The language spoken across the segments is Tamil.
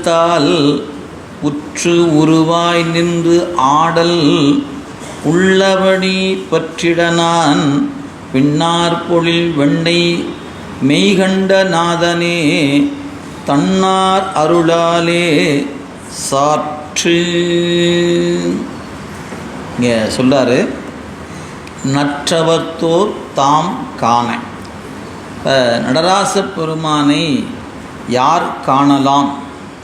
உள்ளத்தால் உற்று உருவாய் நின்று ஆடல் உள்ளபடி பற்றிடனான் பின்னார் பொழில் வெண்ணை மெய்கண்ட நாதனே தன்னார் அருளாலே சாற்று. இங்கே சொல்றாரு, நற்றவத்தோர் தாம் காண. இப்போ நடராச பெருமானை யார் காணலாம்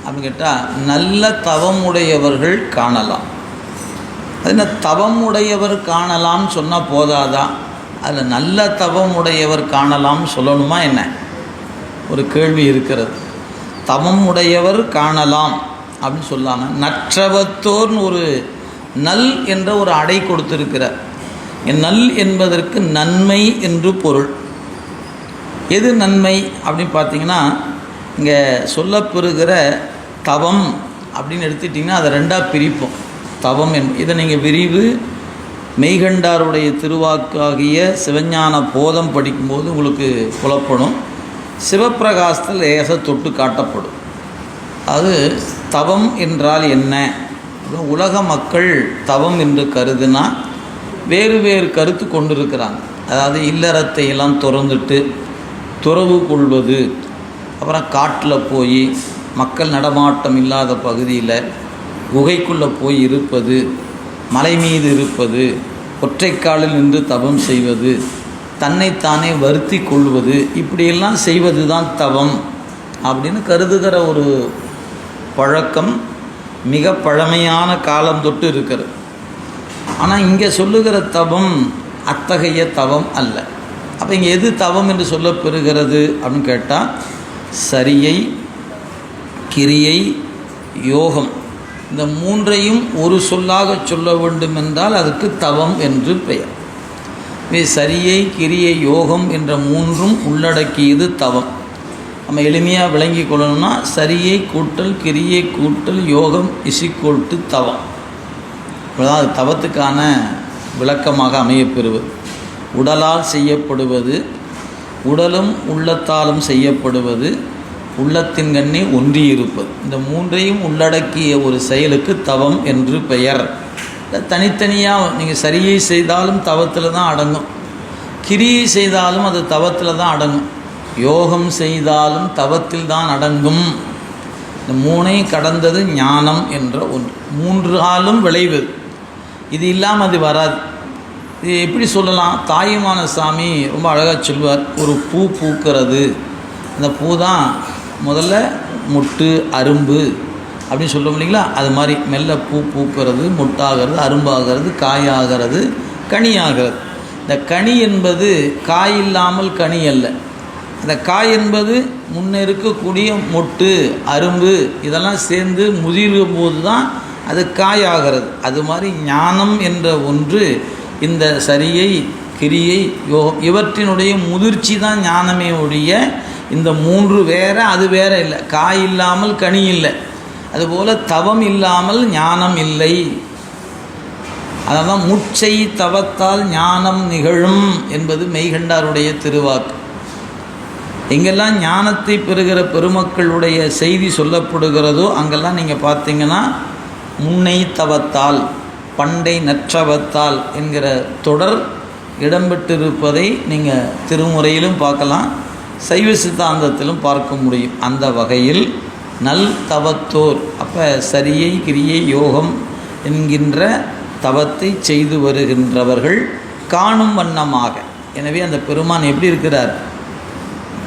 அப்படின்னு கேட்டால், நல்ல தவம் உடையவர்கள் காணலாம். அது என்ன, தவம் உடையவர் காணலாம்னு சொன்னால் போதாதா? அதில் நல்ல தவம் உடையவர் காணலாம்னு சொல்லணுமா என்ன? ஒரு கேள்வி இருக்கிறது. தவம் உடையவர் காணலாம் அப்படின்னு சொல்லாமல் நற்றவத்தோர்னு ஒரு நல் என்ற ஒரு அடை கொடுத்திருக்கிறார். நல் என்பதற்கு நன்மை என்று பொருள். எது நன்மை அப்படின்னு பார்த்தீங்கன்னா, இங்கே சொல்லப்பெறுகிற தவம் அப்படின்னு எடுத்துட்டிங்கன்னா அதை ரெண்டாக பிரிப்போம். தவம் இதை நீங்கள் விரிவு மெய்கண்டாருடைய திருவாக்காகிய சிவஞான போதம் படிக்கும்போது உங்களுக்கு புலப்படும். சிவப்பிரகாசத்தில் லேச தொட்டு காட்டப்படும். அது தவம் என்றால் என்ன? உலக மக்கள் தவம் என்று கருதுனா வேறு வேறு கருத்து கொண்டிருக்கிறாங்க. அதாவது இல்லறத்தை எல்லாம் திறந்துட்டு துறவு கொள்வது, அப்புறம் காட்டில் போய் மக்கள் நடமாட்டம் இல்லாத பகுதியில் குகைக்குள்ளே போய் இருப்பது, மலை மீது இருப்பது, ஒற்றைக்காலில் நின்று தவம் செய்வது, தன்னைத்தானே வருத்தி கொள்வது, இப்படியெல்லாம் செய்வது தான் தவம் அப்படின்னு கருதுகிற ஒரு பழக்கம் மிக பழமையான காலம் தொட்டு இருக்கிறது. ஆனால் இங்கே சொல்லுகிற தவம் அத்தகைய தவம் அல்ல. அப்போ இங்கே எது தவம் என்று சொல்லப்பெறுகிறது அப்படின்னு கேட்டால், சரியை, கிரியை, யோகம், இந்த மூன்றையும் ஒரு சொல்லாக சொல்ல வேண்டும் என்றால் அதுக்கு தவம் என்று பெயர். சரியை, கிரியை, யோகம் என்ற மூன்றும் உள்ளடக்கியது தவம். நம்ம எளிமையாக விளங்கி கொள்ளணும்னா, சரியை கூட்டல் கிரியை கூட்டல் யோகம் இசிக்கோட்டு தவம். இப்போதான் அது தவத்துக்கான விளக்கமாக அமையப்பெறுவது. உடலால் செய்யப்படுவது, உடலும் உள்ளத்தாலும் செய்யப்படுவது, உள்ளத்தின் கண்ணே ஒன்றியிருப்பது, இந்த மூன்றையும் உள்ளடக்கிய ஒரு செயலுக்கு தவம் என்று பெயர். தனித்தனியாக நீங்கள் சரியை செய்தாலும் தவத்தில் தான் அடங்கும், கிரியை செய்தாலும் அது தவத்தில் தான் அடங்கும், யோகம் செய்தாலும் தவத்தில் தான் அடங்கும். இந்த மூணையும் கடந்தது ஞானம் என்ற ஒன்று. மூன்று ஆளும் விளைவு. இது இல்லாமல் அது வராது. இது எப்படி சொல்லலாம்? தாயுமான சாமி ரொம்ப அழகாக சொல்வார். ஒரு பூ பூக்கிறது, அந்த பூ தான் முதல்ல முட்டு அரும்பு அப்படின்னு சொல்லுவோம் இல்லைங்களா? அது மாதிரி மெல்ல பூ பூக்கிறது, முட்டாகிறது, அரும்பாகிறது, காயாகிறது, கனியாகிறது. இந்த கனி என்பது காய் இல்லாமல் கனி அல்ல. அந்த காய் என்பது முன்னே இருக்கக்கூடிய மொட்டு அரும்பு இதெல்லாம் சேர்ந்து முதிரும் போது தான் அது காயாகிறது. அது மாதிரி ஞானம் என்ற ஒன்று இந்த சரியை, கிரியை, யோகம் இவற்றினுடைய முதிர்ச்சி தான் ஞானமே ஒழிய இந்த மூன்று வேற அது வேற இல்லை. காய் இல்லாமல் கனி இல்லை, அதுபோல் தவம் இல்லாமல் ஞானம் இல்லை. அதனால் முச்சை தவத்தால் ஞானம் நிகழும் என்பது மெய்கண்டாருடைய திருவாக்கு. எங்கெல்லாம் ஞானத்தை பெறுகிற பெருமக்களுடைய செய்தி சொல்லப்படுகிறதோ அங்கெல்லாம் நீங்கள் பார்த்தீங்கன்னா முன்னை தவத்தால் பண்டை நற்றவத்தால் என்கிற தொடர் இடம்பெற்றிருப்பதை நீங்கள் திருமுறையிலும் பார்க்கலாம், சைவ சித்தாந்தத்திலும் பார்க்க முடியும். அந்த வகையில் நல் தவத்தோர், அப்போ சரியை, கிரியை, யோகம் என்கின்ற தவத்தை செய்து வருகின்றவர்கள் காணும் வண்ணமாக. எனவே அந்த பெருமான் எப்படி இருக்கிறார்?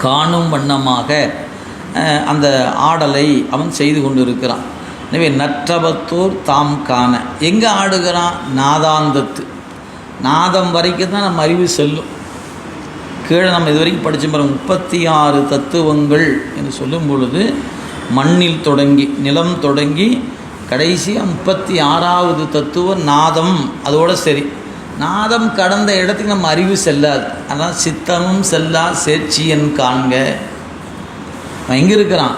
காணும் வண்ணமாக அந்த ஆடலை அவன் செய்து கொண்டு இருக்கிறான். எனவே நற்றவத்தோர் தாம் காண. எங்கே ஆடுகிறான்? நாதாந்தத்து. நாதம் வரைக்கும் தான் நம்ம அறிவு செல்லும். கீழே நம்ம இது வரைக்கும் படித்த பாருங்க, 36 தத்துவங்கள் என்று சொல்லும் பொழுது மண்ணில் தொடங்கி நிலம் தொடங்கி கடைசியாக 36வது தத்துவம் நாதம். அதோடு சரி, நாதம் கடந்த இடத்துக்கு நம்ம அறிவு செல்லாது. அதான் சித்தமும் செல்லா சேர்ச்சியன் காண்க. எங்கே இருக்கிறான்?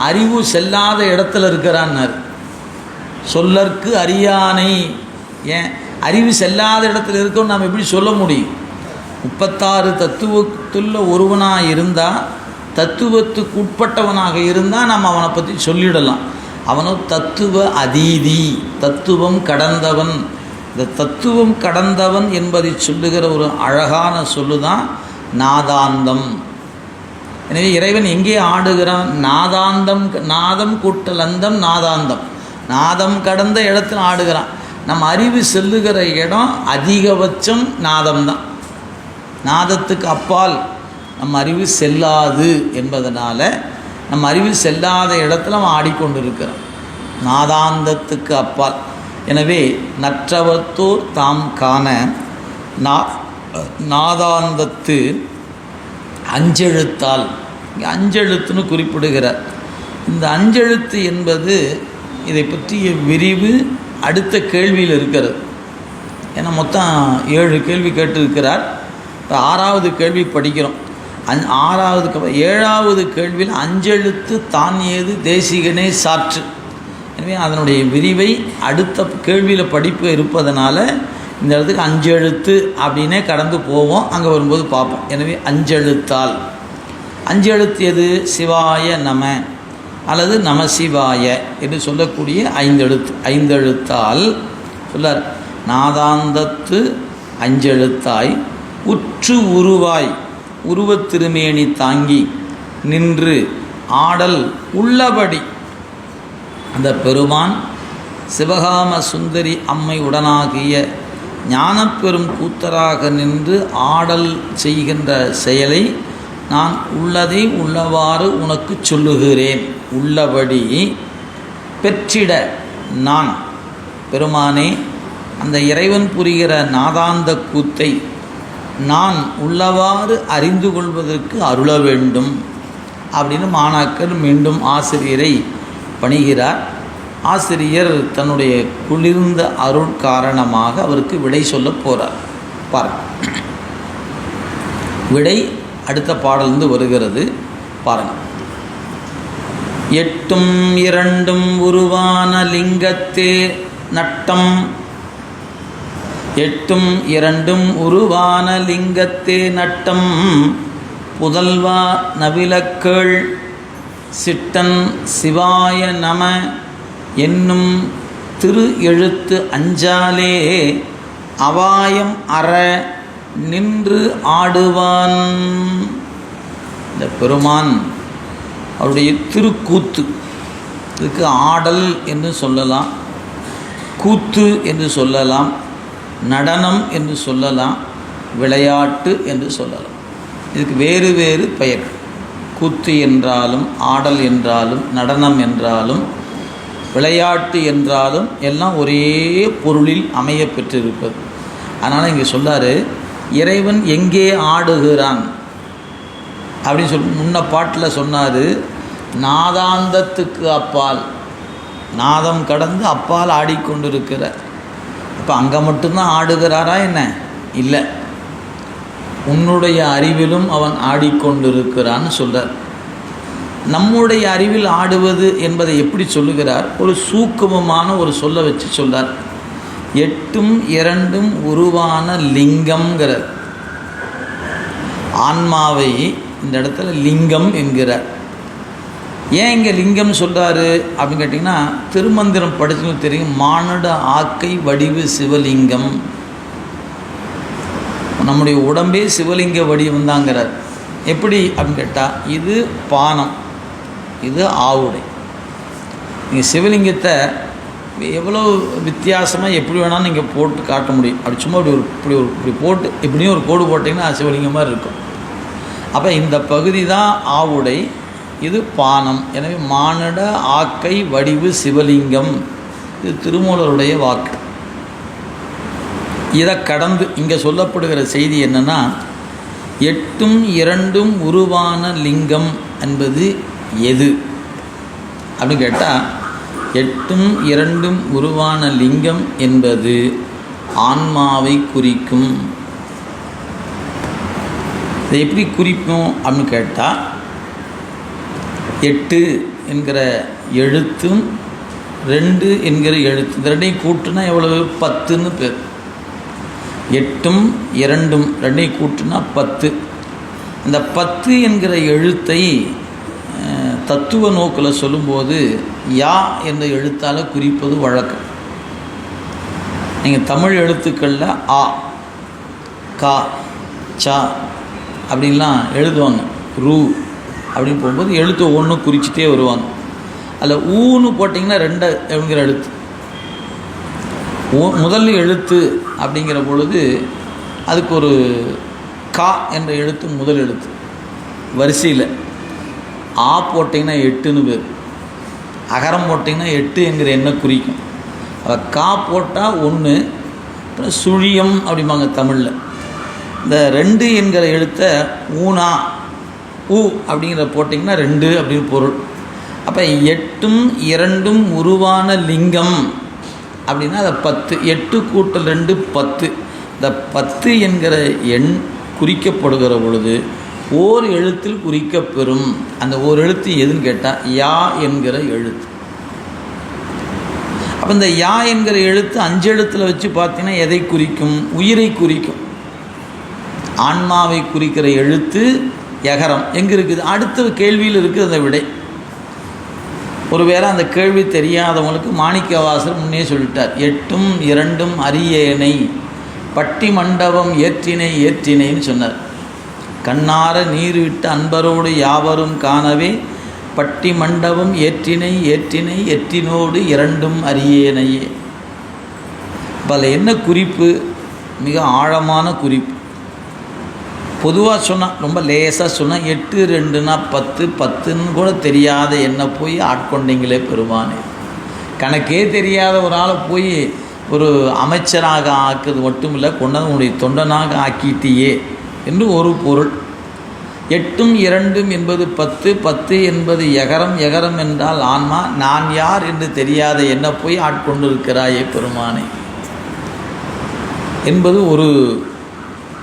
அறிவு செல்லாத இடத்துல இருக்கிறான்னார். சொல்லற்கு அறியானை. ஏன் அறிவு செல்லாத இடத்துல இருக்கோன்னு நம்ம எப்படி சொல்ல முடியும்? 36 தத்துவத்துள்ள ஒருவனாக இருந்தால், தத்துவத்துக்கு உட்பட்டவனாக இருந்தால் நம்ம அவனை பற்றி சொல்லிடலாம். அவனோ தத்துவ அதீதி, தத்துவம் கடந்தவன். இந்த தத்துவம் கடந்தவன் என்பதை சொல்லுகிற ஒரு அழகான சொல்லுதான் நாதாந்தம். எனவே இறைவன் எங்கே ஆடுகிறான்? நாதாந்தம், நாதம் கூட்டல் அந்தம், நாதாந்தம். நாதம் கடந்த இடத்துல ஆடுகிறான். நம்ம அறிவு செல்லுகிற இடம் அதிகபட்சம் நாதம்தான். நாதத்துக்கு அப்பால் நம்ம அறிவு செல்லாது என்பதனால நம்ம அறிவு செல்லாத இடத்துல அவன் ஆடிக்கொண்டிருக்கிறான், நாதாந்தத்துக்கு அப்பால். எனவே நற்றவத்தோர் தாம் காண நாதாந்தத்து அஞ்செழுத்தால், இங்கே அஞ்செழுத்துன்னு குறிப்பிடுகிறார். இந்த அஞ்செழுத்து என்பது இதை பற்றிய விரிவு அடுத்த கேள்வியில் இருக்கிறது. ஏன்னா மொத்தம் 7 கேள்வி கேட்டிருக்கிறார். இப்போ 6வது கேள்வி படிக்கிறோம். 7வது கேள்வியில் அஞ்செழுத்து தான் ஏது தேசிகனே சாற்று. எனவே அதனுடைய விரிவை அடுத்த கேள்வியில் படிப்பு இருப்பதனால இந்த இடத்துக்கு அஞ்செழுத்து அப்படின்னே கடந்து போவோம், அங்கே வரும்போது பார்ப்போம். எனவே அஞ்செழுத்தால், அஞ்செழுத்து எது? சிவாய நம அல்லது நமசிவாய என்று சொல்லக்கூடிய 5 எழுத்து. 5 எழுத்தால் சொல்லார். நாதாந்தத்து அஞ்செழுத்தாய் உற்று உருவாய் உருவத் திருமேனி தாங்கி நின்று ஆடல் உள்ளபடி. அந்த பெருமான் சிவகாம சுந்தரி அம்மை உடனாகிய ஞானப்பெரும் கூத்தராக நின்று ஆடல் செய்கின்ற செயலை நான் உள்ளதை உள்ளவாறு உனக்கு சொல்லுகிறேன். உள்ளபடி பெற்றிட நான் பெருமானே அந்த இறைவன் புரிகிற நாதாந்த கூத்தை நான் உள்ளவாறு அறிந்து கொள்வதற்கு அருள வேண்டும் அப்படின்னு மாணாக்கர் மீண்டும் ஆசிரியரை பணிகிறார். ஆசிரியர் தன்னுடைய குளிர்ந்த அருள் காரணமாக அவருக்கு விடை சொல்ல போகிறார். பாருங்கள், விடை அடுத்த பாடலிருந்து வருகிறது. பாருங்கள். 8ம் 2ம் உருவான லிங்கத்தே நட்டம், 8ம் 2ம் உருவான லிங்கத்தே நட்டம் புதல்வா நவிலக்கள் சிட்டன் சிவாய நம என்னும் திரு எழுத்து அஞ்சாலே அவாயம் அற நின்று ஆடுவான். இந்த பெருமான் அவருடைய திருக்கூத்து, இதுக்கு ஆடல் என்று சொல்லலாம், கூத்து என்று சொல்லலாம், நடனம் என்று சொல்லலாம், விளையாட்டு என்று சொல்லலாம். இதுக்கு வேறு வேறு பெயர். கூத்து என்றாலும், ஆடல் என்றாலும், நடனம் என்றாலும், விளையாட்டு என்றாலும் எல்லாம் ஒரே பொருளில் அமைய பெற்றிருப்பது. அதனால் இங்கே சொல்லார், இறைவன் எங்கே ஆடுகிறான் அப்படின்னு சொல்லி முன்ன பாட்டில் சொன்னார். நாதாந்தத்துக்கு அப்பால், நாதம் கடந்து அப்பால் ஆடிக்கொண்டிருக்கிறார். இப்போ அங்கே மட்டும்தான் ஆடுகிறாரா என்ன? இல்லை, உன்னுடைய அறிவிலும் அவன் ஆடிக்கொண்டிருக்கிறான்னு சொல்கிறார். நம்முடைய அறிவில் ஆடுவது என்பதை எப்படி சொல்லுகிறார்? ஒரு சூக்குமமான ஒரு சொல்ல வச்சு சொல்கிறார். 8ம் 2ம் உருவான லிங்கம்ங்கிறார். ஆன்மாவை இந்த இடத்துல லிங்கம் என்கிறார். ஏன் இங்கே லிங்கம் சொல்கிறாரு அப்படின்னு கேட்டிங்கன்னா, திருமந்திரம் படிச்சுன்னு தெரியும். மானுட ஆக்கை வடிவு சிவலிங்கம். நம்முடைய உடம்பே சிவலிங்க வடிவம் தாங்கிறார். எப்படி அப்படின்னு கேட்டால், இது பானம், இது ஆவுடை. நீங்கள் சிவலிங்கத்தை எவ்வளோ வித்தியாசமாக எப்படி வேணாலும் நீங்கள் போட்டு காட்ட முடியும். அப்படி சும்மா இப்படி போட்டு இப்படியும் ஒரு கோடு போட்டிங்கன்னா சிவலிங்கம் மாதிரி இருக்கும். அப்போ இந்த பகுதி தான் ஆவுடை, இது பானம். எனவே மானுட ஆக்கை வடிவு சிவலிங்கம், இது திருமூலருடைய வாக்கு. இதை கடந்து இங்கே சொல்லப்படுகிற செய்தி என்னென்னா, 8ம் 2ம் உருவான லிங்கம் என்பது எது அப்படின்னு கேட்டால், 8ம் 2ம் உருவான லிங்கம் என்பது ஆன்மாவை குறிக்கும். இதை எப்படி குறிப்போம் அப்படின்னு கேட்டால், 8 என்கிற எழுத்தும் 2 என்கிற எழுத்து, இந்த ரெண்டையும் கூட்டுனா எவ்வளவு? 10ன்னு பேர். 8ம் 2ம் ரெண்டையும் கூட்டுனா 10. இந்த 10 என்கிற எழுத்தை தத்துவ நோக்கில் சொல்லும்போது யா என்ற எழுத்தால் குறிப்பது வழக்கம். நீங்கள் தமிழ் எழுத்துக்களில் ஆ, கா, சா அப்படின்லாம் எழுதுவாங்க. ரூ அப்படின்னு போகும்போது எழுத்து ஒன்று குறிச்சிட்டே வருவாங்க. அதில் ஊன்னு போட்டிங்கன்னா 2 அப்படிங்கிற எழுத்து முதல் எழுத்து அப்படிங்கிற பொழுது அதுக்கு ஒரு கா என்ற எழுத்து முதல் எழுத்து வரிசையில். ஆ போட்டிங்கன்னா 8ன்னு பேர். அகரம் போட்டிங்கன்னா 8 என்கிற எண்ணை குறிக்கும். கா போட்டால் 1, அப்புறம் சுழியம் அப்படிம்பாங்க தமிழில். இந்த 2 என்கிற எழுத்தை ஊனா ஊ அப்படிங்கிற போட்டிங்கன்னா 2 அப்படின்னு பொருள். அப்போ 8ம் 2ம் உருவான லிங்கம் அப்படின்னா அதை 10. 8 கூட்டல் 2 10. இந்த 10 என்கிற எண் குறிக்கப்படுகிற பொழுது ஓர் எழுத்தில் குறிக்கப்பெறும். அந்த ஓர் எழுத்து எதுன்னு கேட்டால் யா என்கிற எழுத்து. அப்போ இந்த யா என்கிற எழுத்து 5 எழுத்தில் வச்சு பார்த்தீங்கன்னா எதை குறிக்கும்? உயிரை குறிக்கும். ஆன்மாவை குறிக்கிற எழுத்து யகரம் எங்கே இருக்குது? அடுத்த கேள்வியில் இருக்குது அந்த விடை. ஒருவேளை அந்த கேள்வி தெரியாதவங்களுக்கு மாணிக்கவாசர் முன்னே சொல்லிட்டார். 8ம் 2ம் அரியேனை பட்டி மண்டபம் ஏற்றினை ஏற்றினைன்னு சொன்னார். கண்ணார நீர் விட்டு அன்பரோடு யாவரும் காணவே பட்டி மண்டபம் ஏற்றினை ஏற்றினை எற்றினோடு 2ம் அரியேனையே. இப்போ அதில் என்ன குறிப்பு? மிக ஆழமான குறிப்பு. பொதுவாக சொன்னால், ரொம்ப லேசாக சொன்னால் 8 2னா 10, 10ன்னு கூட தெரியாத என்னை போய் ஆட்கொண்டீங்களே பெருமானே. கணக்கே தெரியாத ஒரு ஆளை போய் ஒரு அமைச்சராக ஆக்குறது மட்டும் இல்லை, கொண்டது உன்னுடைய தொண்டனாக ஆக்கிட்டியே என்று ஒரு பொருள். 8ம் 2ம் என்பது 10, 10 என்பது யகரம், யகரம் என்றால் ஆன்மா. நான் யார் என்று தெரியாத என்னை போய் ஆட்கொண்டிருக்கிறாயே பெருமானே என்பது ஒரு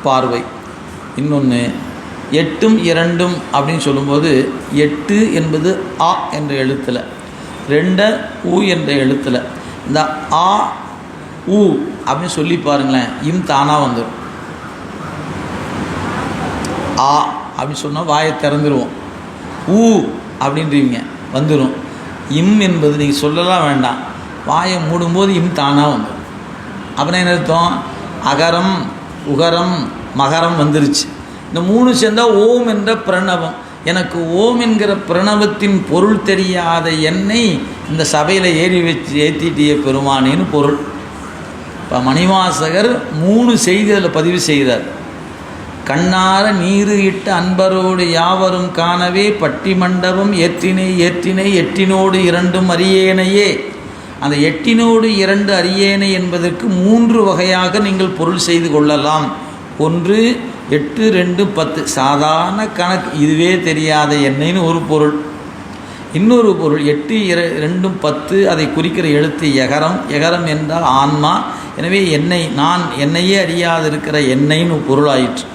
பார்வை. இன்னொன்று 8ம் 2ம் அப்படின்னு சொல்லும்போது 8 என்பது ஆ என்ற எழுத்தில், 2 ஊ என்ற எழுத்தில். இந்த ஆ ஊ அப்படின்னு சொல்லி பாருங்களேன், இம் தானாக வந்துடும். ஆ அப்படின்னு சொன்னால் வாயை திறந்துருவோம். ஊ அப்படின்றீங்க வந்துடும். இம் என்பது நீங்கள் சொல்லலாம் வேண்டாம், வாயை மூடும்போது இம் தானாக வந்துடும். அப்புறம் என்ன அர்த்தம்? அகரம் உகரம் மகரம் வந்துருச்சு. இந்த 3 சேர்ந்தால் ஓம் என்ற பிரணவம். எனக்கு ஓம் என்கிற பிரணவத்தின் பொருள் தெரியாத என்னை இந்த சபையில் ஏற்றிட்டிய பெருமானேன்னு பொருள். இப்போ மணிவாசகர் 3 செய்தி அதில் பதிவு செய்தார். கண்ணார நீரு இட்ட அன்பரோடு யாவரும் காணவே பட்டி மண்டபம் ஏற்றினை ஏற்றினை எட்டினோடு 2ம் அரியேனையே. அந்த 8னோடு 2 அரியேனை என்பதற்கு 3 வகையாக நீங்கள் பொருள் செய்து கொள்ளலாம். 1 8 2 10 சாதாரண கணக்கு, இதுவே தெரியாத எண்ணெய்னு ஒரு பொருள். இன்னொரு பொருள் 8 2 10 அதை குறிக்கிற எழுத்து யகரம், யகரம் என்றால் ஆன்மா. எனவே நான் என்னையே அறியாதிருக்கிற எண்ணெய்னு பொருளாயிற்று.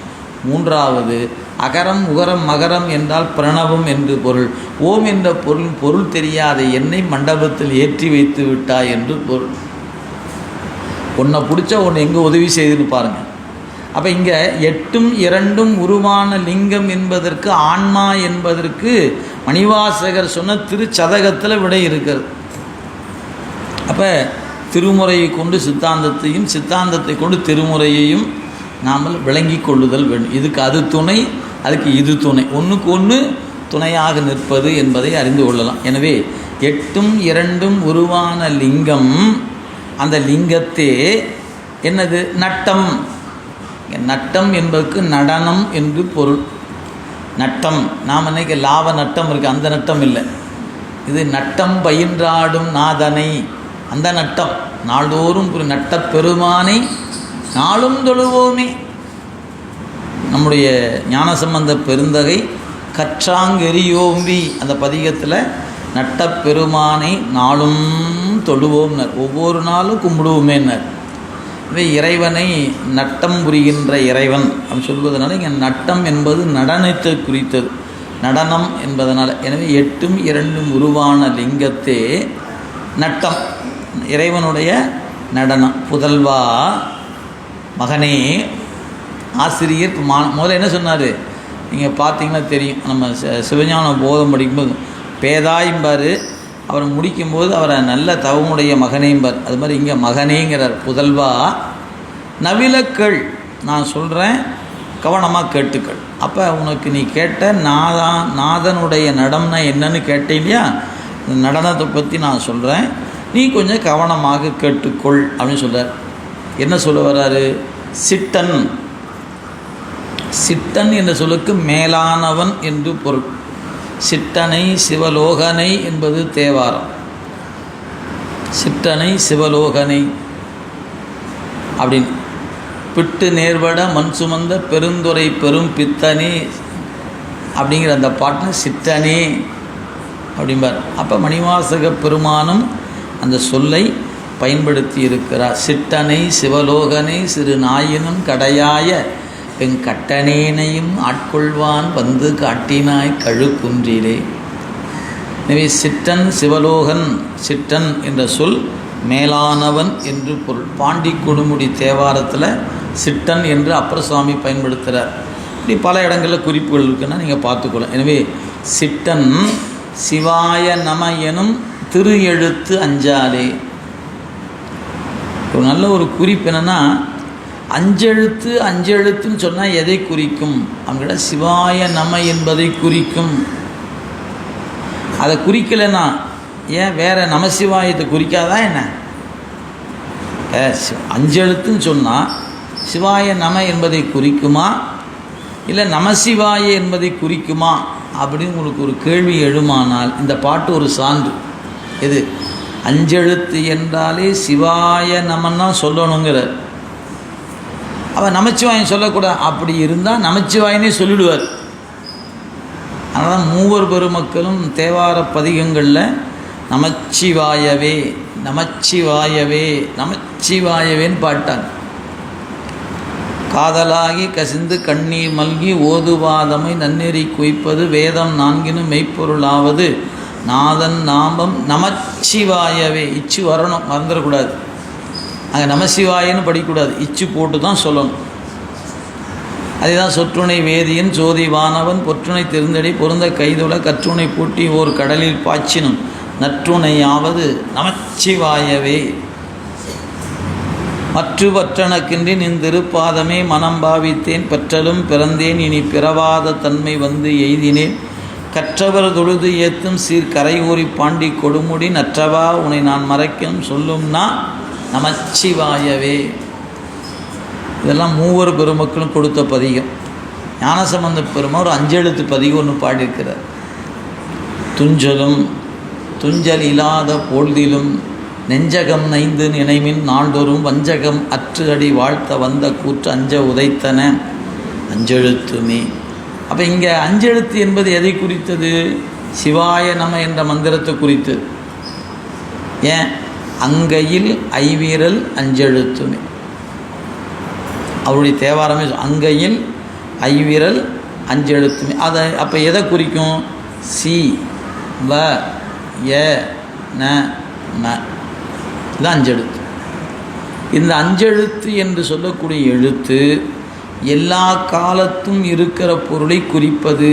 3வது அகரம் உகரம் மகரம் என்றால் பிரணவம் என்று பொருள். ஓம் என்ற பொருள் தெரியாத என்னை மண்டபத்தில் ஏற்றி வைத்து விட்டாய் என்று பொருள். ஒன்றை பிடிச்சா ஒன்று எங்கே உதவி செய்துன்னு பாருங்கள். அப்போ இங்கே 8ம் 2ம் உருவான லிங்கம் என்பதற்கு, ஆன்மா என்பதற்கு மணிவாசகர் சொன்ன திருச்சதகத்தில் விடை இருக்கிறது. அப்போ திருமுறையை கொண்டு சித்தாந்தத்தையும், சித்தாந்தத்தை கொண்டு திருமுறையையும் நாம் விளங்கி கொள்ளுதல் வேண்டும். இதுக்கு அது துணை, அதுக்கு இது துணை, ஒன்றுக்கு ஒன்று துணையாக நிற்பது என்பதை அறிந்து கொள்ளலாம். எனவே 8ம் 2ம் உருவான லிங்கம், அந்த லிங்கத்தே என்னது? நட்டம். நட்டம் என்பதற்கு நடனம் என்று பொருள். நட்டம் நாம் இன்னைக்கு லாப நட்டம் இருக்குது, அந்த நட்டம் இல்லை. இது நட்டம் பயின்றாடும் நாதனை, அந்த நட்டம். நாள்தோறும் ஒரு நட்டப் பெருமானை நாளும் தொழுவோமே. நம்முடைய ஞானசம்பந்த பெருந்தகை கற்றாங்கெரியோம்பி அந்த பதிகத்தில் நட்டப் பெருமானை நாளும் தொழுவோம்னர், ஒவ்வொரு நாளும் கும்பிடுவோமேனர். இவை இறைவனை நட்டம் புரிகின்ற இறைவன் அப்படின்னு சொல்வதனால இங்கே நட்டம் என்பது நடனத்தை குறித்தது, நடனம் என்பதனால். எனவே 8ம் 2ம் உருவான லிங்கத்தே நட்டம், இறைவனுடைய நடனம். புதல்வா மகனே, ஆசிரியர் முதல்ல என்ன சொன்னார்? நீங்கள் பார்த்தீங்கன்னா தெரியும், நம்ம சிவஞான போதம் படிக்கும்போது பேதாயும்பார். அவரை முடிக்கும்போது அவரை நல்ல தவமுடைய மகனேம்பார். அது மாதிரி இங்கே மகனேங்கிறார். புதல்வா நவிலக்கள், நான் சொல்கிறேன், கவனமாக கேட்டுக்கள். அப்போ உனக்கு நீ கேட்ட நாதனுடைய நடம்னா என்னன்னு கேட்டேன் இல்லையா, நடனத்தை பற்றி நான் சொல்கிறேன், நீ கொஞ்சம் கவனமாக கேட்டுக்கொள் அப்படின்னு சொல்கிறார். என்ன சொல்ல வர்றாரு? சிட்டன். சிட்டன் என்ற சொல்லுக்கு மேலானவன் என்று பொருள். சிட்டனை சிவலோகனை என்பது தேவாரம். சிட்டனை சிவலோகனை அப்படின்னு பிட்டு நேர்வட மண் சுமந்த பெருந்துரை பெரும் பித்தனே அப்படிங்கிற அந்த பாட்டு சிட்டனே அப்படிம்பார். அப்போ மணிவாசக பெருமானும் அந்த சொல்லை பயன்படுத்தி இருக்கிறார். சிட்டனை சிவலோகனை சிறு நாயினும் கடையாய வெங்கட்டனேனையும் ஆட்கொள்வான் வந்து காட்டினாய் கழுக்குன்றிலே. எனவே சிட்டன் சிவலோகன், சிட்டன் என்ற சொல் மேலானவன் என்று பொருள். பாண்டி கொடுமுடி தேவாரத்தில் சிட்டன் என்று அப்பர் சுவாமி பயன்படுத்துகிறார். இப்படி பல இடங்களில் குறிப்புகள் இருக்குன்னா நீங்கள் பார்த்துக்கொள்ள. எனவே சிட்டன் சிவாய நம எனும் திரு எழுத்து அஞ்சாலே. ஒரு நல்ல ஒரு குறிப்பு என்னென்னா, அஞ்செழுத்து அஞ்செழுத்துன்னு சொன்னால் எதை குறிக்கும் அப்படின்னா சிவாய நம என்பதை குறிக்கும். அதை குறிக்கலைன்னா ஏன் வேறு நமசிவாயத்தை குறிக்காதா என்ன? அஞ்செழுத்துன்னு சொன்னால் சிவாய நம என்பதை குறிக்குமா இல்லை நமசிவாய என்பதை குறிக்குமா அப்படின்னு உங்களுக்கு ஒரு கேள்வி எழுமானால் இந்த பாட்டு ஒரு சான்று. எது? அஞ்செழுத்து என்றாலே சிவாய நமன்னா சொல்லணுங்கிறார். அவன் நமச்சிவாயன் சொல்லக்கூடாது. அப்படி இருந்தால் நமச்சிவாயனே சொல்லிடுவார். அதனால் மூவர் பெருமக்களும் தேவார பதிகங்களில் நமச்சிவாயவே நமச்சிவாயவே நமச்சிவாயவேன்னு பாட்டாங்க. காதலாகி கசிந்து கண்ணீர் மல்கி ஓதுவாதமை நன்னெறி குய்ப்பது வேதம் நான்கினும் மெய்ப்பொருளாவது நாதன் நாமம் நமச்சிவாயவே. இச்சு வரணும், மறந்துடக்கூடாது. அங்கே நமசிவாயன்னு படிக்கக்கூடாது, இச்சு போட்டு தான் சொல்லணும். அதுதான் சொற்றுணை வேதியன் சோதி வானவன் பொற்றுணை திருந்தடி பொருந்த கைதுல கற்றுணை பூட்டி ஓர் கடலில் பாய்ச்சினும் நற்றுணையாவது நமச்சிவாயவே. மற்றுவற்றனக்கின்றி நின் திருப்பாதமே மனம் பாவித்தேன் பெற்றலும் பிறந்தேன் இனி பிறவாத தன்மை வந்து எய்தினேன் கற்றவர் தொழுது ஏத்தும் சீர் கரையூறி பாண்டி கொடுமுடி நற்றவா உன்னை நான் மறைக்கும் சொல்லும்னா நமச்சிவாயவே. இதெல்லாம் மூவர் பெருமக்களும் கொடுத்த பதிகம். ஞானசம்பந்த பெருமா ஒரு அஞ்செழுத்து பதிகம் ஒன்று பாடியிருக்கிறார். துஞ்சலும் துஞ்சல் இல்லாத பொழுதிலும் நெஞ்சகம் நைந்து நினைமின் நாள்தோறும் வஞ்சகம் அற்று அடி வாழ்த்த வந்த கூற்று அஞ்ச உதைத்தன அஞ்செழுத்துமே. அப்போ இங்கே அஞ்செழுத்து என்பது எதை குறித்தது? சிவாய நம என்ற மந்திரத்தை குறித்து. ஏன்? அங்கையில் ஐவீரல் அஞ்செழுத்துமே. அவருடைய தேவாரமே அங்கையில் ஐவீரல் அஞ்செழுத்துமே. அதை அப்போ எதை குறிக்கும்? சி வ ய ந ம. இது அஞ்செழுத்து. இந்த அஞ்செழுத்து என்று சொல்லக்கூடிய எழுத்து எல்லா காலத்தும் இருக்கிற பொருளை குறிப்பது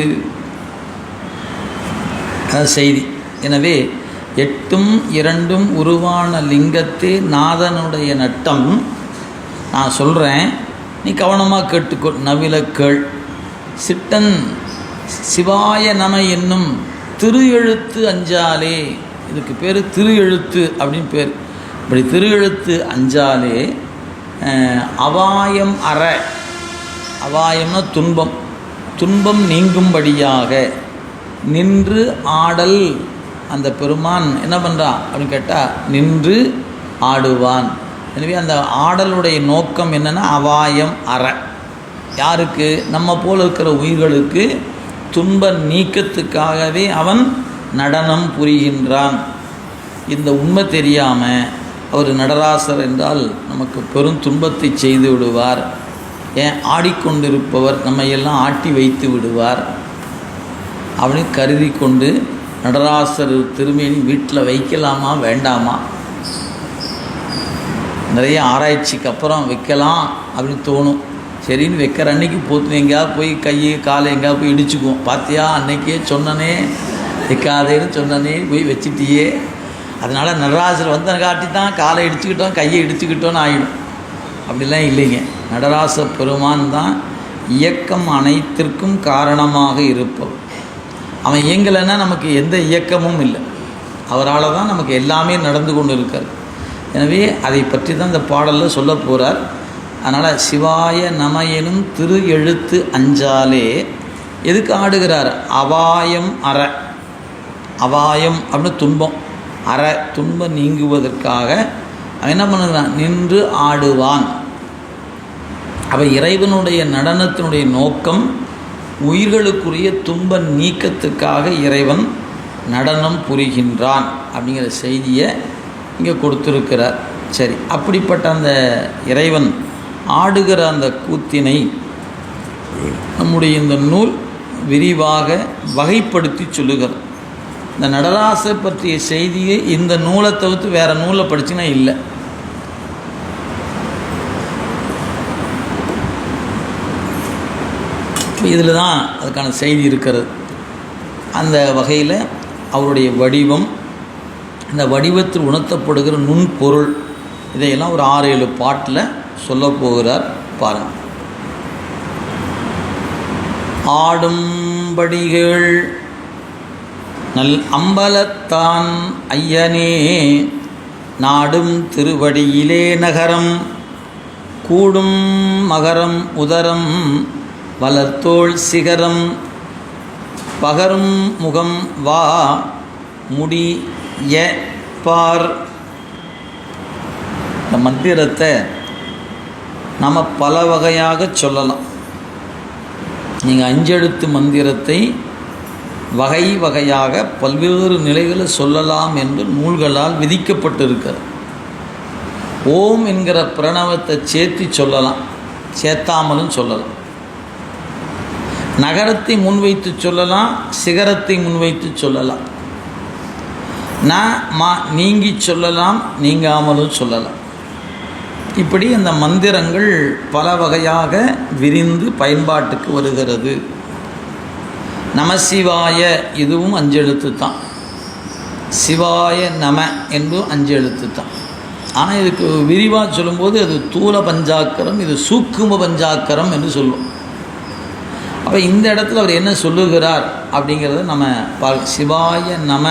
செய்தி. எனவே 8ம் 2ம் உருவான லிங்கத்தே நாதனுடைய நட்டம். நான் சொல்கிறேன், நீ கவனமாக கேட்டுக்கோ. நவிலக்கள் சிட்டன் சிவாய நம என்னும் திரு எழுத்து அஞ்சாலே. இதுக்கு பேர் திரு எழுத்து அப்படின்னு பேர். இப்படி திரு எழுத்து அஞ்சாலே அவாயம் அற. அவாயம்னா துன்பம். துன்பம் நீங்கும்படியாக நின்று ஆடல். அந்த பெருமான் என்ன பண்ணுறான் அப்படின்னு கேட்டால் நின்று ஆடுவான். எனவே அந்த ஆடலுடைய நோக்கம் என்னென்னா அவாயம் அற. யாருக்கு? நம்ம போல் இருக்கிற உயிர்களுக்கு துன்ப நீக்கத்துக்காகவே அவன் நடனம் புரிகின்றான். இந்த உண்மை தெரியாமல் அவர் நடராசர் என்றால் நமக்கு பெரும் துன்பத்தை செய்து விடுவார். ஏன்? ஆடிக்கொண்டிருப்பவர் நம்மையெல்லாம் ஆட்டி வைத்து விடுவார் அப்படின்னு கருதி கொண்டு நடராசர் திருமேனி வீட்டில் வைக்கலாமா வேண்டாமா, நிறைய ஆராய்ச்சிக்கு அப்புறம் வைக்கலாம் அப்படின்னு தோணும். சரின்னு வைக்கிற அன்னைக்கு போத்து எங்கேயாவது போய் கையை காலை எங்கேயாவது போய் இடிச்சுக்குவோம். பார்த்தியா அன்னைக்கே சொன்னனே வைக்காதேன்னு சொன்னனே போய் வச்சுட்டியே. அதனால் நடராசர் வந்த காட்டி தான் காலை இடிச்சுக்கிட்டோம் கையை இடிச்சுக்கிட்டோன்னு ஆகிடும். அப்படிலாம் இல்லைங்க. நடராச பெருமான் தான் இயக்கம் அனைத்திற்கும் காரணமாக இருப்பவர். அவன் இயங்கலைன்னா நமக்கு எந்த இயக்கமும் இல்லை. அவரால் தான் நமக்கு எல்லாமே நடந்து கொண்டு இருக்கார். எனவே அதை பற்றி தான் இந்த பாடலில் சொல்ல போகிறார். அதனால் சிவாய நம எனும் திரு எழுத்து அஞ்சாலே எதுக்கு ஆடுகிறார்? அபாயம் அற, அபாயம் அப்படின்னு துன்பம், அற துன்பம் நீங்குவதற்காக அவன் என்ன பண்ணுறான்? நின்று ஆடுவான். அப்போ இறைவனுடைய நடனத்தினுடைய நோக்கம் உயிர்களுக்குரிய துன்ப நீக்கத்துக்காக இறைவன் நடனம் புரிகின்றான் அப்படிங்கிற செய்தியை இங்கே கொடுத்துருக்கிறார். சரி, அப்படிப்பட்ட அந்த இறைவன் ஆடுகிற அந்த கூத்தினை நம்முடைய இந்த நூல் விரிவாக வகைப்படுத்தி சொல்லுகிறது. இந்த நடராசை பற்றிய செய்தியை இந்த நூலை தவிர்த்து வேறு நூலை படிச்சுன்னா இல்லை. இதில் தான் அதுக்கான செய்தி இருக்கிறது. அந்த வகையில் அவருடைய வடிவம், இந்த வடிவத்தில் உணர்த்தப்படுகிற நுண்பொருள், இதையெல்லாம் ஒரு 6-7 பாட்டில் சொல்ல போகிறார். பாருங்கள். ஆடும்படிகள் நல் அம்பலத்தான் ஐயனே நாடும் திருவடியிலே நகரம் கூடும் மகரம் உதரம் வளர்த்தோள் சிகரம் பகரும் முகம் வா முடிய பார். இந்த மந்திரத்தை நம்ம பல வகையாக சொல்லலாம். நீங்கள் 5 எழுத்து மந்திரத்தை வகை வகையாக பல்வேறு நிலைகளில் சொல்லலாம் என்று நூல்களால் விதிக்கப்பட்டிருக்கிறது. ஓம் என்கிற பிரணவத்தை சேர்த்து சொல்லலாம், சேர்த்தாமலும் சொல்லலாம். நகரத்தை முன்வைத்து சொல்லலாம், சிகரத்தை முன்வைத்து சொல்லலாம். நீங்கி சொல்லலாம், நீங்காமலும் சொல்லலாம். இப்படி அந்த மந்திரங்கள் பல வகையாக விரிந்து பயன்பாட்டுக்கு வருகிறது. நமசிவாய இதுவும் 5 எழுத்து தான். சிவாய நம என்றும் 5 எழுத்து தான். ஆனால் இதுக்கு விரிவாக சொல்லும்போது அது தூல பஞ்சாக்கரம், இது சூக்கும பஞ்சாக்கரம் என்று சொல்லுவோம். அப்போ இந்த இடத்துல அவர் என்ன சொல்லுகிறார் அப்படிங்கிறத நம்ம சிவாய நம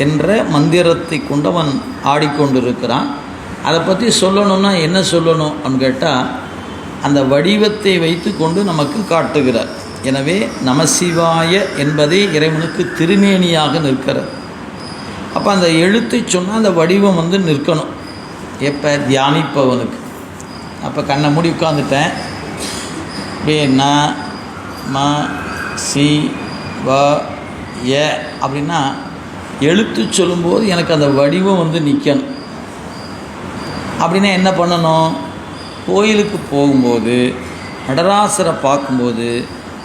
என்ற மந்திரத்தை கொண்டவன் ஆடிக்கொண்டிருக்கிறான். அதை பற்றி சொல்லணும்னா என்ன சொல்லணும் அப்படின்னு கேட்டால், அந்த வடிவத்தை வைத்து கொண்டு நமக்கு காட்டுகிறார். எனவே நமசிவாய என்பதே இறைவனுக்கு திருமேனியாக நிற்கிறது. அப்போ அந்த எழுத்தை சொன்னால் அந்த வடிவம் நிற்கணும். எப்போ? தியானிப்பவனுக்கு. அப்போ கண்ணை மூடி உட்காந்துட்டேன், ந ம சி வ ய அப்படின்னா எழுத்து சொல்லும்போது எனக்கு அந்த வடிவம் நிற்கணும். அப்படின்னா என்ன பண்ணணும்? கோயிலுக்கு போகும்போது நடராசரை பார்க்கும்போது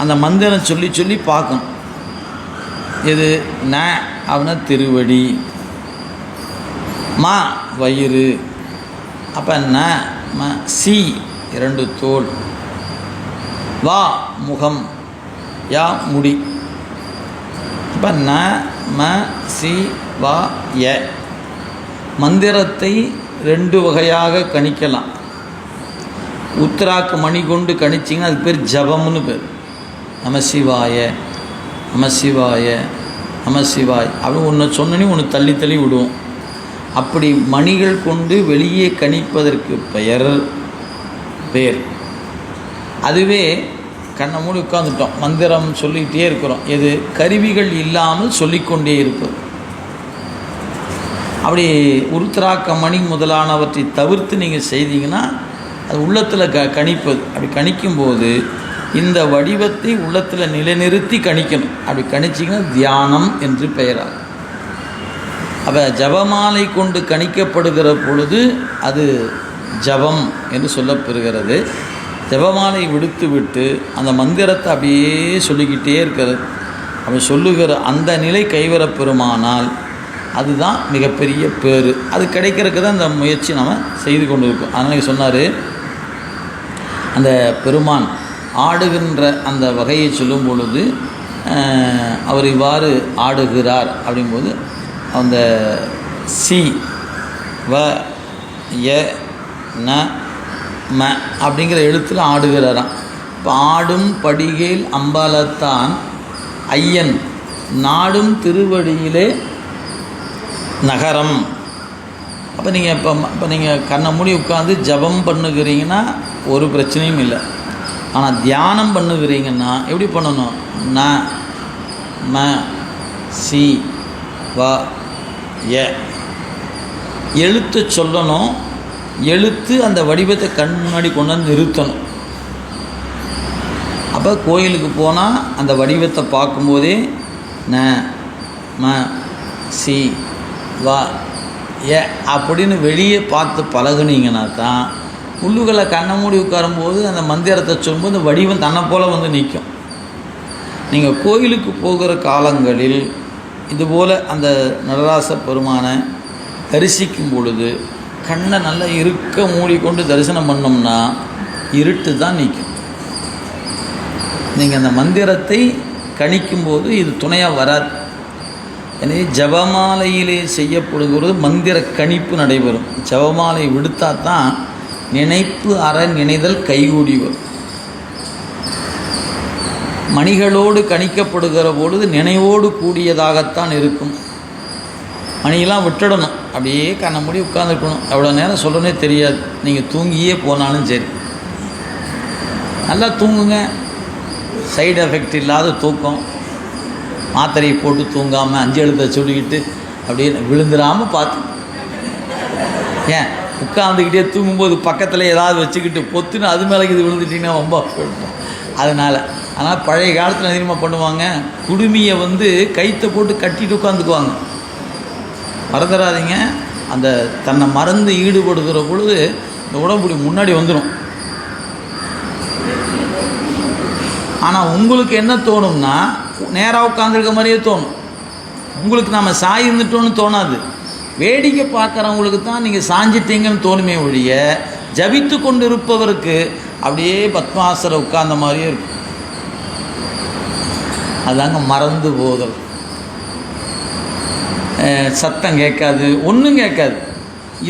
அந்த மந்திரம் சொல்லி சொல்லி பார்க்கணும். இது ந அப்படின்னா திருவடி, ம வயிறு, அப்போ ந ம சி 2 தோள், வா முகம், யா முடி. இப்போ ந ம சி வா ய மந்திரத்தை 2 வகையாக கணிக்கலாம். உத்தராக்கு மணி கொண்டு கணிச்சிங்கன்னா அதுக்கு பேர் ஜபம்னு பேர். நமசிவாய நமசிவாய நமசிவாய் அப்படி ஒன்று சொன்னனே ஒன்று தள்ளி தள்ளி விடுவோம். அப்படி மணிகள் கொண்டு வெளியே கணிப்பதற்கு பேர். அதுவே கண்ணை மூடி உட்காந்துட்டோம், மந்திரம் சொல்லிகிட்டே இருக்கிறோம். இது கருவிகள் இல்லாமல் சொல்லிக்கொண்டே இருப்பது. அப்படி உருத்திராக்க மணி முதலானவற்றை தவிர்த்து நீங்கள் செய்தீங்கன்னா அது உள்ளத்தில் கணிப்பது. அப்படி கணிக்கும்போது இந்த வடிவத்தை உள்ளத்தில் நிலைநிறுத்தி கணிக்கணும். அப்படி கணிச்சிங்கன்னா தியானம் என்று பெயராகும். அப்போ ஜபமாலை கொண்டு கணிக்கப்படுகிற பொழுது அது ஜபம் என்று சொல்லப்பெறுகிறது. ஜபமாலை விடுத்து விட்டு அந்த மந்திரத்தை அப்படியே சொல்லிக்கிட்டே இருக்கிறது. அப்படி சொல்லுகிற அந்த நிலை கைவரப்பெறுமானால் அதுதான் மிகப்பெரிய பேர். அது கிடைக்கிறதுக்கு தான் இந்த முயற்சி நம்ம செய்து கொண்டு இருக்கோம். அதனால் சொன்னார், அந்த பெருமான் ஆடுகின்ற அந்த வகையை சொல்லும் பொழுது அவர் இவ்வாறு ஆடுகிறார் அப்படிங்கும்போது அந்த சி வ ய ந ம அப்படிங்கிற எழுத்தில் ஆடுகிறாராம். இப்போ ஆடும் படிகேல் அம்பலத்தான் ஐயன் நாடும் திருவடியிலே நகரம். அப்போ நீங்கள் இப்போ நீங்கள் கண்ணை மூடி உட்காந்து ஜபம் பண்ணுகிறீங்கன்னா ஒரு பிரச்சனையும் இல்லை. ஆனால் தியானம் பண்ணுகிறீங்கன்னா எப்படி பண்ணணும்? ந ம சி வ ய எழுத்து சொல்லணும். எழுத்து அந்த வடிவத்தை கண் முன்னாடி கொண்டு வந்து நிறுத்தணும். அப்போ கோயிலுக்கு போனால் அந்த வடிவத்தை பார்க்கும்போதே ந ம சி வ ய அப்படின்னு வெளியே பார்த்து பழகுனீங்கன்னா தான் உள்ளுகளை கண்ணை மூடி உட்காரும்போது அந்த மந்திரத்தை சொல்லும்போது அந்த வடிவம் தன்னை போல் வந்து நிற்கும். நீங்கள் கோயிலுக்கு போகிற காலங்களில் இதுபோல் அந்த நடராச பெருமானை தரிசிக்கும் பொழுது கண்ணை நல்லா இருக்க மூடிக்கொண்டு தரிசனம் பண்ணோம்னா இருட்டு தான் நிற்கும். நீங்கள் அந்த மந்திரத்தை கணிக்கும்போது இது துணையாக வராது. எனவே ஜபமாலையிலே செய்யப்படுகிறது மந்திர கணிப்பு நடைபெறும். ஜபமாலை விடுத்தா தான் நினைப்பு அற நினைதல் கைகூடி வரும். மணிகளோடு கணிக்கப்படுகிற பொழுது நினைவோடு கூடியதாகத்தான் இருக்கும். மணியெல்லாம் விட்டுடணும், அப்படியே கண்ணை மூடி உட்காந்துருக்கணும். எவ்வளோ நேரம் சொல்கிறனே தெரியாது. நீங்கள் தூங்கியே போனாலும் சரி, நல்லா தூங்குங்க. சைடு எஃபெக்ட் இல்லாத தூக்கம். மாத்திரையை போட்டு தூங்காமல் 5 எழுத்தை சொல்லிக்கிட்டு அப்படியே விழுந்துடாமல் பார்த்து. ஏன் உட்காந்துக்கிட்டே தூங்கும்போது பக்கத்தில் ஏதாவது வச்சுக்கிட்டு பொத்துன்னு அது மேலே இது விழுந்துட்டிங்கன்னா ரொம்ப போயிடும். அதனால் பழைய காலத்தில் அதிகமாக பண்ணுவாங்க, குடுமியை கயிற்றை போட்டு கட்டிட்டு உட்காந்துக்குவாங்க. மறந்துடாதீங்க, அந்த தன்னை மறந்து ஈடுபடுகிற பொழுது இந்த உடம்புடி முன்னாடி வந்துடும். ஆனால் உங்களுக்கு என்ன தோணும்னா நேராக உட்காந்துருக்க மாதிரியே தோணும். உங்களுக்கு நம்ம சாய்ந்துட்டோன்னு தோணாது. வேடிக்கை பார்க்குறவங்களுக்கு தான் நீங்கள் சாஞ்சிட்டீங்கன்னு தோணுமே ஒழிய ஜபித்து கொண்டு இருப்பவருக்கு அப்படியே பத்மாசனம் உட்கார்ந்த மாதிரியே இருக்கும். அதாங்க மறந்து போதல். சத்தம் கேட்காது, ஒன்றும் கேட்காது.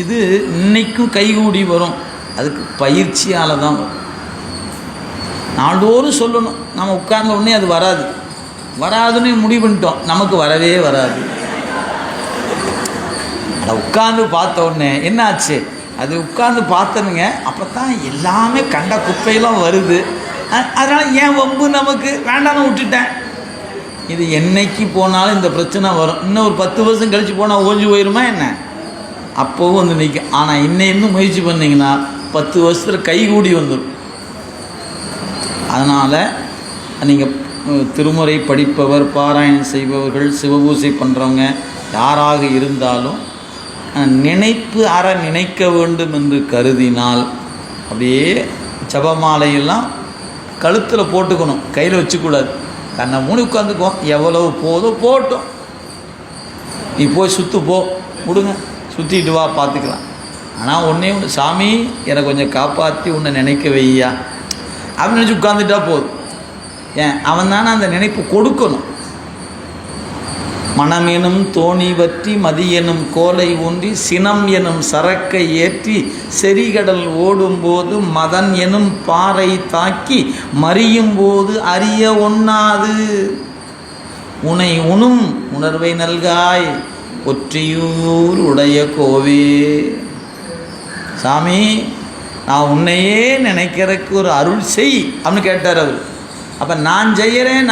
இது இன்னைக்கும் கைகூடி வரும். அதுக்கு பயிற்சியால் தான் வரும். நாள்தோறும் சொல்லணும். நம்ம உட்கார்ந்த உடனே அது வராதுன்னு முடிவு பண்ணிட்டோம், நமக்கு வரவே வராது. அதை உட்கார்ந்து பார்த்த உடனே என்ன ஆச்சு, அது உட்கார்ந்து பார்த்தனுங்க, அப்போ தான் எல்லாமே கண்ட குப்பையெல்லாம் வருது. அதனால் ஏன் வம்பு, நமக்கு வேண்டாம்னு விட்டுட்டேன். இது என்னைக்கு போனாலும் இந்த பிரச்சனை வரும். இன்னும் ஒரு 10 வருஷம் கழித்து போனால் ஓஞ்சி போயிடுமா என்ன? அப்போவும் நிற்கும். ஆனால் இன்னும் முயற்சி பண்ணிங்கன்னா 10 வருஷத்தில் கைகூடி வந்துடும். அதனால் நீங்கள் திருமுறை படிப்பவர், பாராயணம் செய்பவர்கள், சிவபூசை பண்ணுறவங்க யாராக இருந்தாலும் நினைப்பு அற நினைக்க வேண்டும் என்று கருதினால் அப்படியே ஜபமாலையெல்லாம் கழுத்தில் போட்டுக்கணும், கையில் வச்சுக்கூடாது. கண்ணை மூடி உட்காந்துக்குவோம். எவ்வளவு போதும் போட்டோம், நீ போய் சுற்று போ, விடுங்க, சுற்றிட்டு வா, பார்த்துக்கலாம். ஆனால் ஒன்றே ஒன்று, சாமி என்னை கொஞ்சம் காப்பாற்றி உன்னை நினைக்க வையா அப்படின்னு நினச்சி உட்காந்துட்டா போதும். ஏன், அவன் தானே அந்த நினைப்பு கொடுக்கணும். மனம் எனும் தோணி வற்றி மதியெனும் கோலை ஊன்றி சினம் எனும் சரக்கை ஏற்றி செறிகடல் ஓடும்போது மதன் எனும் பாறை தாக்கி மறியும் போது அறிய ஒண்ணாது உனை உணும் உணர்வை நல்காய் ஒற்றியூர் உடைய கோவே. சாமி, நான் உன்னையே நினைக்கிறதுக்கு ஒரு அருள் செய் அப்படின்னு கேட்டார் அவர். அப்போ நான் செய்கிறேன்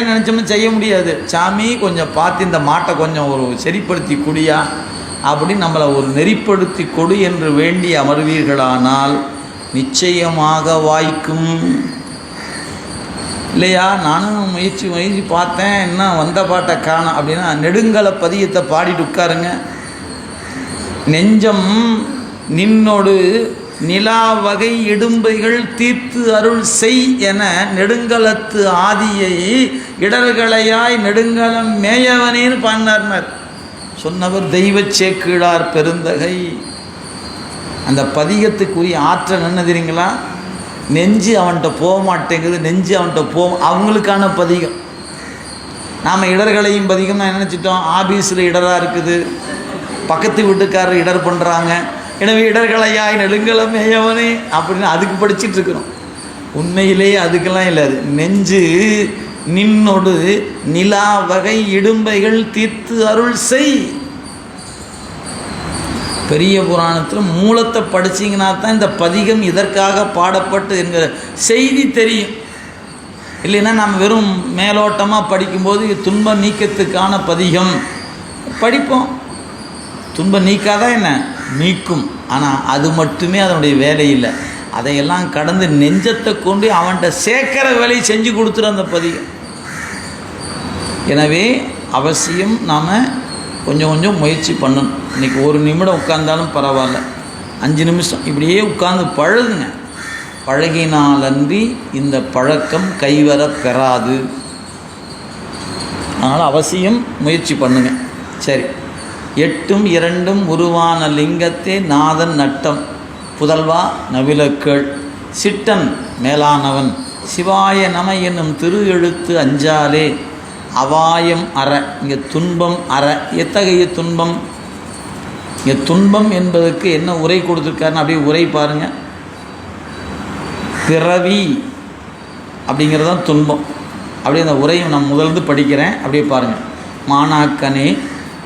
நினச்சோம்னு செய்ய முடியாது. சாமி கொஞ்சம் பார்த்து இந்த மாட்டை கொஞ்சம் ஒரு சரிப்படுத்தி குடியா அப்படின்னு நம்மளை ஒரு நெறிப்படுத்தி கொடு என்று வேண்டி அமர்வீர்களானால் நிச்சயமாக வாய்க்கும். இல்லையா, நானும் முயற்சி பார்த்தேன், என்ன வந்த பாட்டை காணோம் அப்படின்னா நெடுங்கல பதியத்தை பாடிட்டு உட்காருங்க. நெஞ்சம் நின்னோடு நிலா வகை இடும்பைகள் தீர்த்து அருள் செய் என நெடுங்கலத்து ஆதியை இடர்களையாய் நெடுங்கலம் மேயவனேன்னு பாடினார். சொன்னவர் தெய்வ சேக்கிழார் பெருந்தகை. அந்த பதிகத்துக்குரிய ஆற்றல் என்ன தெரியுங்களா? நெஞ்சு அவன்கிட்ட போக மாட்டேங்குது, நெஞ்சு அவன்கிட்ட அவங்களுக்கான பதிகம். நாம் இடர்களையும் பதிகம்னா நினச்சிட்டோம், ஆபீஸில் இடராக இருக்குது, பக்கத்து வீட்டுக்காரர் இடர் பண்ணுறாங்க, எனவே இடர்களையாய் நெடுங்கலமேயவனே அப்படின்னு அதுக்கு படிச்சுட்டு இருக்கிறோம். உண்மையிலேயே அதுக்கெல்லாம் இல்லை. அது நெஞ்சு நின்னொடு நிலா வகை இடும்பைகள் தீர்த்து அருள் செய். பெரிய புராணத்தில் மூலத்தை படிச்சிங்கன்னா தான் இந்த பதிகம் இதற்காக பாடப்பட்டு என்கிற செய்தி தெரியும். இல்லைன்னா நம்ம வெறும் மேலோட்டமாக படிக்கும்போது துன்ப நீக்கத்துக்கான பதிகம் படிப்போம். துன்பம் நீக்காதான் என்ன நீக்கும், ஆனால் அது மட்டுமே அதனுடைய வேலை இல்லை. அதையெல்லாம் கடந்து நெஞ்சத்தை கொண்டு அவன்கிட்ட சேர்க்கிற வேலையை செஞ்சு கொடுத்துரு அந்த பதிகம். எனவே அவசியம் நாம் கொஞ்சம் கொஞ்சம் முயற்சி பண்ணணும். இன்றைக்கி ஒரு நிமிடம் உட்கார்ந்தாலும் பரவாயில்ல, 5 நிமிஷம் இப்படியே உட்கார்ந்து பழகுங்க. பழகினாலன்றி இந்த பழக்கம் கைவர பெறாது. அதனால் அவசியம் முயற்சி பண்ணுங்க. சரி, 8ம் 2ம் உருவான லிங்கத்தே நாதன் நட்டம் புதல்வா நவிலக்கள் சிட்டன் மேலானவன் சிவாய நம என்னும் திரு எழுத்து அஞ்சாலே அவாயம் அற. இங்கே துன்பம் அற. எத்தகைய துன்பம்? இங்கே துன்பம் என்பதற்கு என்ன உரை கொடுத்துருக்காருன்னு அப்படியே உரை பாருங்கள். பிறவி அப்படிங்கிறதான் துன்பம். அப்படியே அந்த உரையை நான் முதல்ந்து படிக்கிறேன், அப்படியே பாருங்கள். மாணாக்கனே,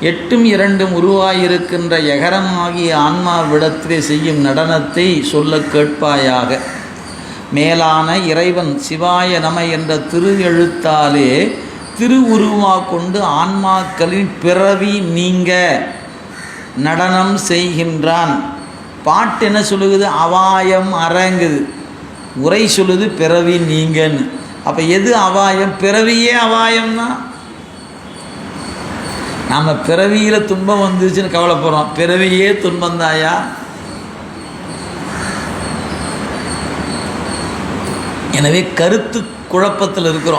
8ம் 2ம் உருவாயிருக்கின்ற எகரமாகிய ஆன்மாவிடத்திலே செய்யும் நடனத்தை சொல்ல கேட்பாயாக. மேலான இறைவன் சிவாய நம என்ற திரு எழுத்தாலே திருவுருவா கொண்டு ஆன்மாக்களின் பிறவி நீங்க நடனம் செய்கின்றான். பாட்டு என்ன சொல்லுது? அவாயம் அரங்குது. உரை சொல்லுது பிறவி நீங்கன்னு. அப்போ எது அவாயம்? பிறவியே அவாயம்தான். நாம் பிறவியில் துன்பம் வந்துச்சுன்னு கவலைப்படுறோம், பிறவியே துன்பந்தாயா? எனவே கருத்து குழப்பத்தில் இருக்கிறோம்.